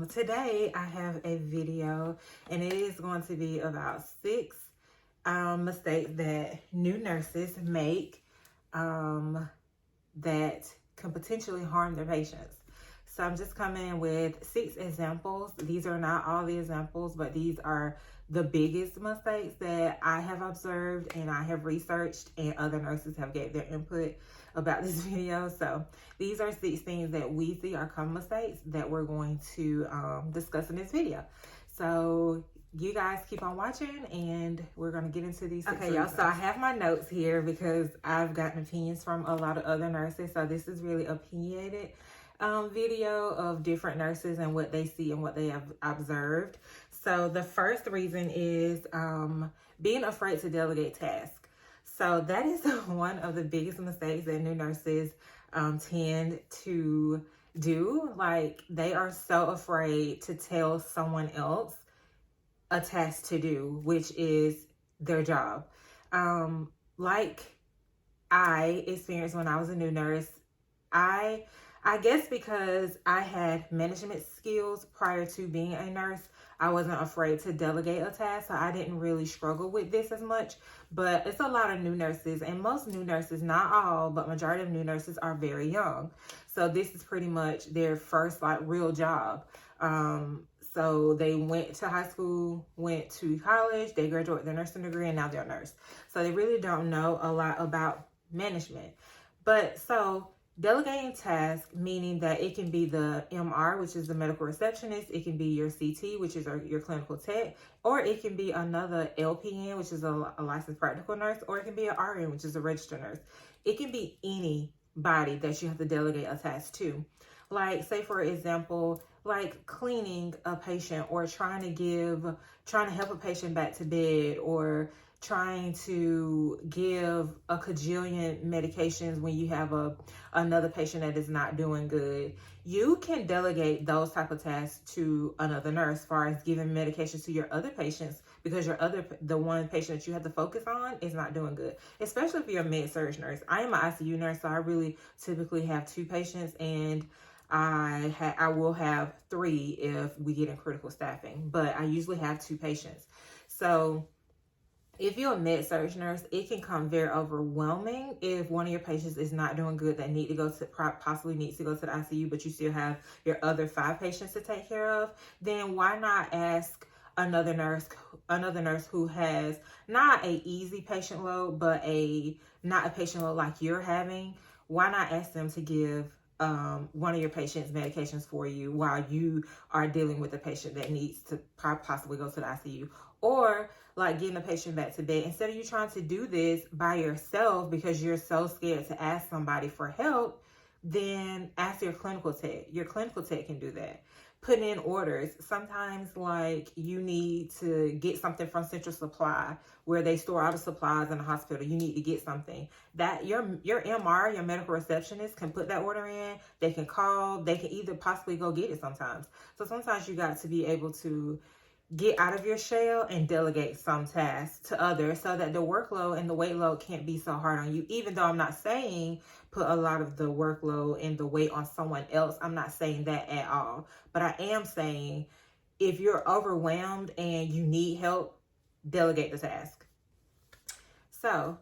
Today I have a video and it is going to be about 6 mistakes that new nurses make that can potentially harm their patients. So I'm just coming with 6 examples. These are not all the examples, but these are the biggest mistakes that I have observed and I have researched, and other nurses have gave their input about this video. So these are 6 things that we see are common mistakes that we're going to discuss in this video. So you guys keep on watching and we're going to get into these. Okay, y'all, so I have my notes here because I've gotten opinions from a lot of other nurses. So this is really opinionated video of different nurses and what they see and what they have observed. So the first reason is being afraid to delegate tasks. So that is one of the biggest mistakes that new nurses tend to do. Like, they are so afraid to tell someone else a task to do, which is their job. Like I experienced when I was a new nurse, I guess because I had management skills prior to being a nurse, I wasn't afraid to delegate a task, so I didn't really struggle with this as much. But it's a lot of new nurses, and most new nurses, not all, but majority of new nurses are very young. So this is pretty much their first real job. So they went to high school, went to college, they graduated their nursing degree, and now they're a nurse. So they really don't know a lot about management. But so delegating tasks, meaning that it can be the MR, which is the medical receptionist, it can be your CT, which is your clinical tech, or it can be another LPN, which is a licensed practical nurse, or it can be an RN, which is a registered nurse. It can be anybody that you have to delegate a task to. Like, say for example, like cleaning a patient, or trying to help a patient back to bed, or trying to give a cajillion medications when you have another patient that is not doing good. You can delegate those type of tasks to another nurse, as far as giving medications to your other patients, because the one patient that you have to focus on is not doing good, especially if you're a med-surg nurse. I am an ICU nurse, so I really typically have 2 patients, and I will have 3 if we get in critical staffing, but I usually have 2 patients. So if you're a med-surg nurse, it can come very overwhelming if one of your patients is not doing good, that possibly needs to go to the ICU, but you still have your other 5 patients to take care of. Then why not ask another nurse who has not a easy patient load, but not a patient load like you're having? Why not ask them to give one of your patient's medications for you while you are dealing with a patient that needs to possibly go to the ICU? Or like getting a patient back to bed. Instead of you trying to do this by yourself because you're so scared to ask somebody for help, then ask your clinical tech. Your clinical tech can do that. Put in orders. Sometimes, like, you need to get something from Central Supply, where they store all the supplies in the hospital. You need to get something. That your MR, your medical receptionist, can put that order in. They can call. They can either possibly go get it sometimes. So sometimes you got to be able to get out of your shell and delegate some tasks to others, so that the workload and the weight load can't be so hard on you. Even though I'm not saying put a lot of the workload and the weight on someone else, I'm not saying that at all. But I am saying, if you're overwhelmed and you need help, delegate the task. So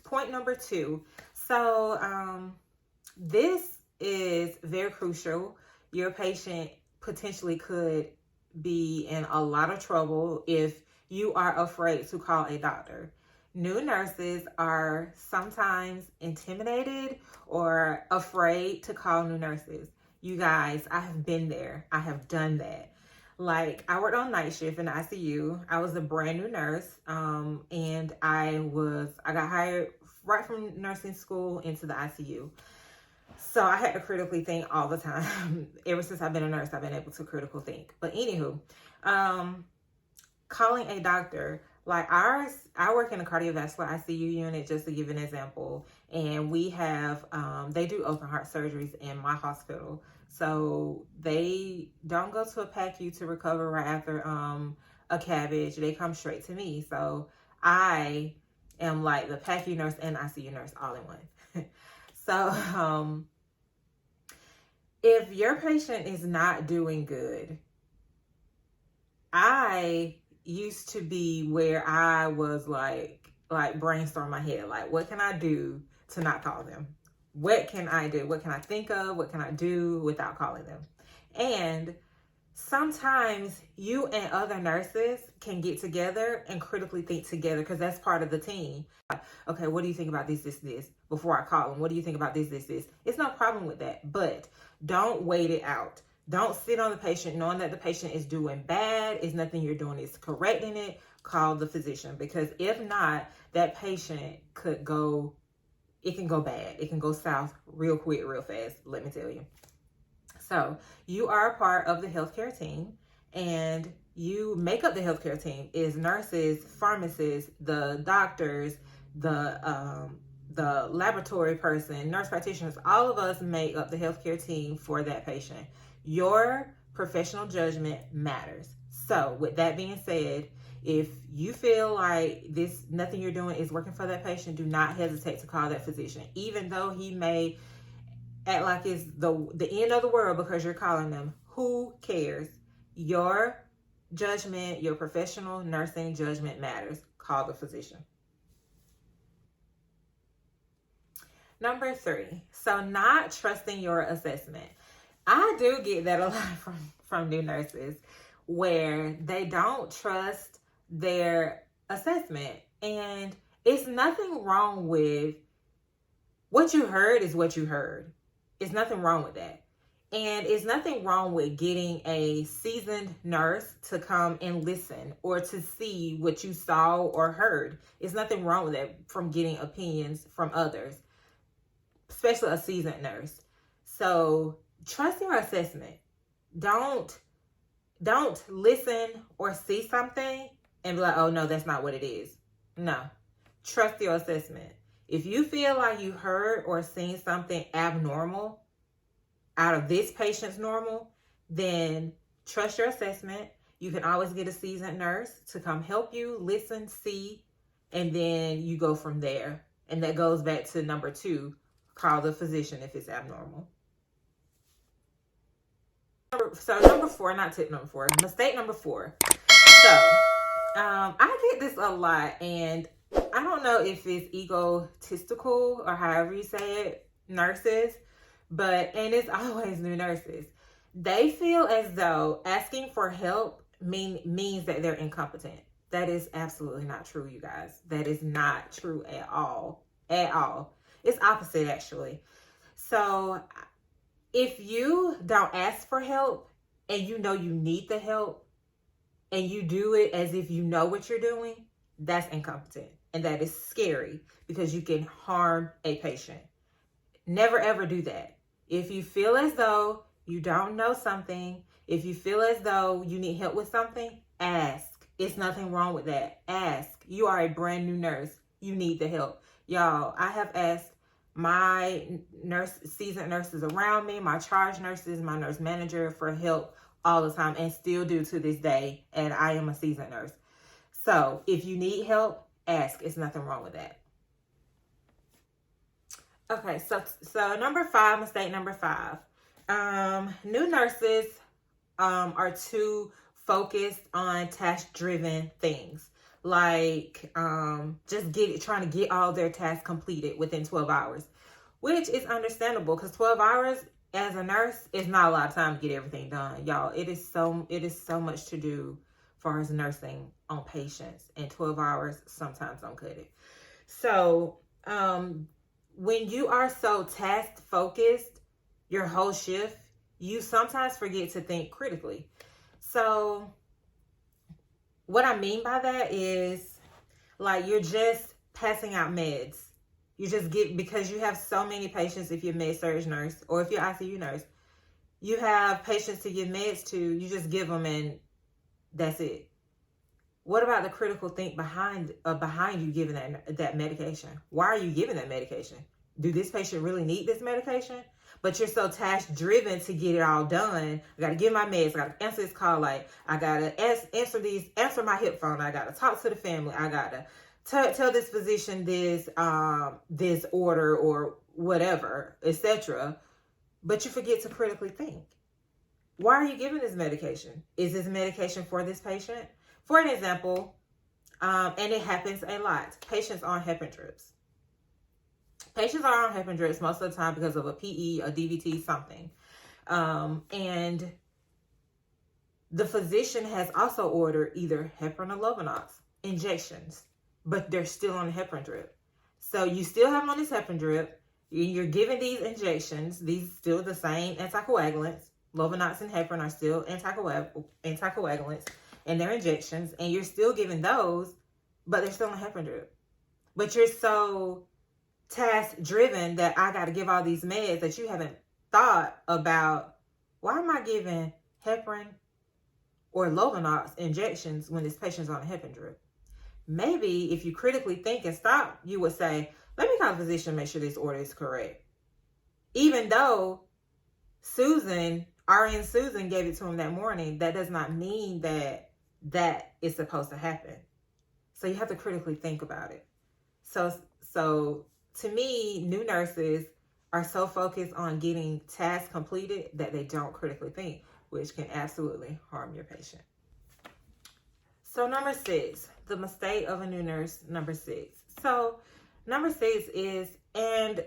point number 2. So this is very crucial. Your patient potentially could be in a lot of trouble if you are afraid to call a doctor. New nurses are sometimes intimidated or afraid to call new nurses. You guys, I have been there. I have done that. Like, I worked on night shift in the ICU. I was a brand new nurse, and I got hired right from nursing school into the ICU. So I had to critically think all the time. Ever since I've been a nurse, I've been able to critical think. But anywho, calling a doctor, like I work in a cardiovascular ICU unit, just to give an example. And we have, they do open heart surgeries in my hospital. So they don't go to a PACU to recover right after a cabbage. They come straight to me. So I am like the PACU nurse and ICU nurse all in one. So if your patient is not doing good, I used to be where I was like brainstorm my head, like, what can I do to not call them? What can I do? What can I think of? What can I do without calling them? And sometimes you and other nurses can get together and critically think together, because that's part of the team. Okay, what do you think about this, before I call them? What do you think about this? It's no problem with that, but don't wait it out. Don't sit on the patient knowing that the patient is doing bad. It's nothing you're doing is correcting it. Call the physician, because if not, that patient could go, it can go bad. It can go south real quick, real fast, let me tell you. So you are a part of the healthcare team, and you make up the healthcare team is nurses, pharmacists, the doctors, the laboratory person, nurse practitioners. All of us make up the healthcare team for that patient. Your professional judgment matters. So with that being said, if you feel like nothing you're doing is working for that patient, do not hesitate to call that physician, even though he may act like it's the end of the world because you're calling them. Who cares? Your judgment, your professional nursing judgment matters. Call the physician. Number 3, so not trusting your assessment. I do get that a lot from new nurses, where they don't trust their assessment. And it's nothing wrong with what you heard is what you heard. It's nothing wrong with that. And it's nothing wrong with getting a seasoned nurse to come and listen or to see what you saw or heard. It's nothing wrong with that, from getting opinions from others, especially a seasoned nurse. So trust your assessment. Don't listen or see something and be like, oh no, that's not what it is. No, trust your assessment. If you feel like you heard or seen something abnormal out of this patient's normal, then trust your assessment. You can always get a seasoned nurse to come help you, listen, see, and then you go from there. And that goes back to number 2, call the physician if it's abnormal. So number 4, not tip number 4, mistake number 4. So I get this a lot, and I don't know if it's egotistical or however you say it, nurses, and it's always new nurses. They feel as though asking for help means that they're incompetent. That is absolutely not true, you guys. That is not true at all. At all. It's opposite, actually. So if you don't ask for help and you know you need the help and you do it as if you know what you're doing, that's incompetent. And that is scary, because you can harm a patient. Never ever do that. If you feel as though you don't know something, if you feel as though you need help with something, ask. It's nothing wrong with that. Ask. You are a brand new nurse. You need the help. Y'all, I have asked my seasoned nurses around me, my charge nurses, my nurse manager for help all the time, and still do to this day, and I am a seasoned nurse. So if you need help, ask. It's nothing wrong with that. Okay, so number 5, mistake number 5. New nurses are too focused on task-driven things, like just trying to get all their tasks completed within 12 hours, which is understandable, because 12 hours as a nurse is not a lot of time to get everything done, y'all. It is so much to do for us nursing on patients, and 12 hours sometimes don't cut it. So when you are so task focused your whole shift, you sometimes forget to think critically. So what I mean by that is, like, you're just passing out meds. You just because you have so many patients, if you're a med-surg nurse or if you're ICU nurse, you have patients to give meds to, you just give them and that's it. What about the critical think behind you giving that medication? Why are you giving that medication? Do this patient really need this medication? But you're so task driven to get it all done. I got to give my meds. I got to answer this call. Like, I got to answer my hip phone. I got to talk to the family. I got to tell this physician this order or whatever, etc. But you forget to critically think. why are you giving this medication? Is this medication for this patient? For an example, and it happens a lot, patients on heparin drips. Patients are on heparin drips most of the time because of a PE, a DVT, something. And the physician has also ordered either heparin or Lovenox injections, but they're still on the heparin drip. So you still have them on this heparin drip. You're giving these injections. These still the same anticoagulants. Lovenox and heparin are still anticoagulants and their injections, and you're still giving those, but they're still on heparin drip. But you're so task driven that I got to give all these meds that you haven't thought about. Why am I giving heparin or Lovenox injections when this patient's on a heparin drip? Maybe if you critically think and stop, you would say, let me call the physician and make sure this order is correct. Even though RN Susan gave it to him that morning, that does not mean that that is supposed to happen. So you have to critically think about it. So to me, new nurses are so focused on getting tasks completed that they don't critically think, which can absolutely harm your patient. So number 6, the mistake of a new nurse, number 6. So number 6 is, and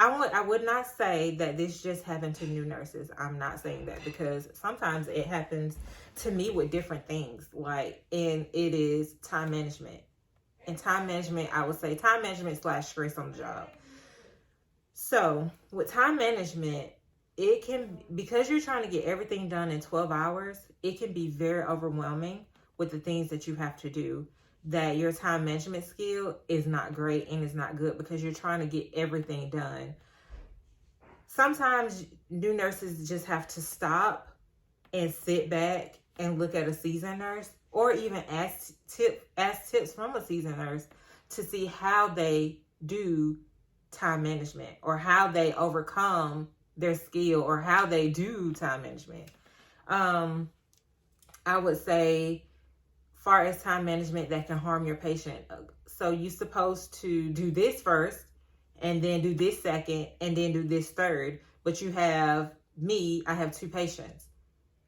I would not say that this just happened to new nurses. I'm not saying that, because sometimes it happens to me with different things, and it is time management. And time management, I would say time management / stress on the job. So with time management, it can, because you're trying to get everything done in 12 hours, it can be very overwhelming with the things that you have to do, that your time management skill is not great and is not good because you're trying to get everything done. Sometimes new nurses just have to stop and sit back and look at a seasoned nurse, or even ask tips from a seasoned nurse to see how they do time management, or how they overcome their skill, or how they do time management. I would say, far as time management that can harm your patient. So you're supposed to do this first, and then do this second, and then do this third. But you have me, I have 2 patients.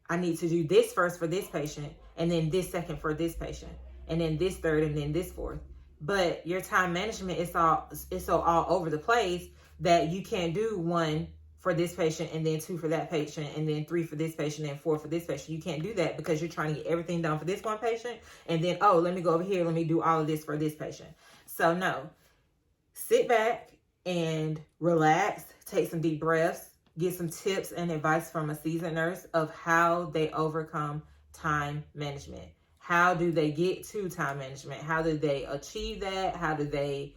I need to do this first for this patient, and then this second for this patient, and then this third, and then this fourth. But your time management is so all over the place that you can't do 1 for this patient, and then 2 for that patient, and then 3 for this patient, and 4 for this patient. You can't do that because you're trying to get everything done for this one patient, and then, oh, let me go over here, let me do all of this for this patient. So no, sit back and relax, take some deep breaths, get some tips and advice from a seasoned nurse of how they overcome time management. How do they get to time management? How do they achieve that? How do they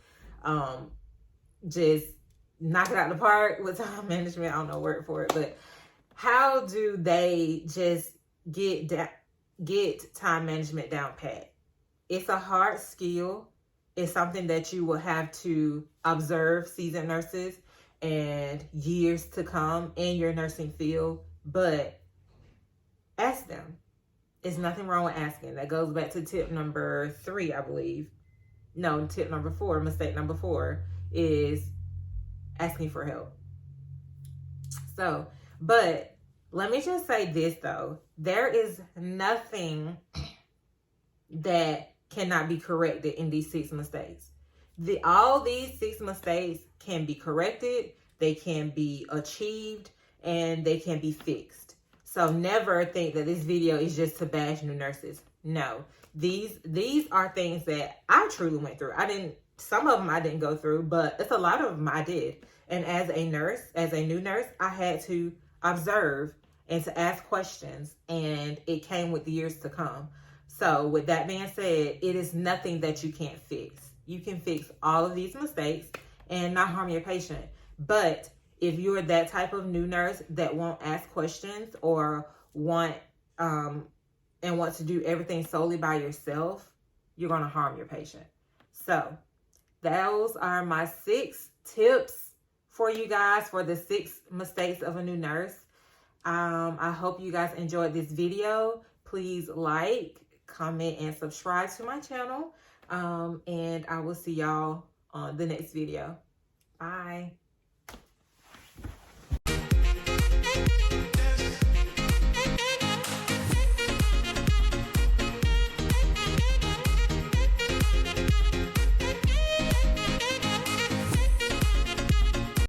just knock it out of the park with time management? I don't know word for it, but how do they just get time management down pat? It's a hard skill. It's something that you will have to observe seasoned nurses and years to come in your nursing field, but ask them. There's nothing wrong with asking. That goes back to tip number 3, I believe. No, tip number 4, mistake number 4 is asking for help. So, but let me just say this though. There is nothing that cannot be corrected in these 6 mistakes. All these 6 mistakes can be corrected, they can be achieved, and they can be fixed. So never think that this video is just to bash new nurses. No, these are things that I truly went through. Some of them I didn't go through, but it's a lot of them I did. And as a nurse, as a new nurse, I had to observe and to ask questions, and it came with the years to come. So with that being said, it is nothing that you can't fix. You can fix all of these mistakes and not harm your patient. But if you're that type of new nurse that won't ask questions or want to do everything solely by yourself, you're going to harm your patient. So those are my 6 tips for you guys for the 6 mistakes of a new nurse. I hope you guys enjoyed this video. Please like, comment, and subscribe to my channel. And I will see y'all on the next video. Bye.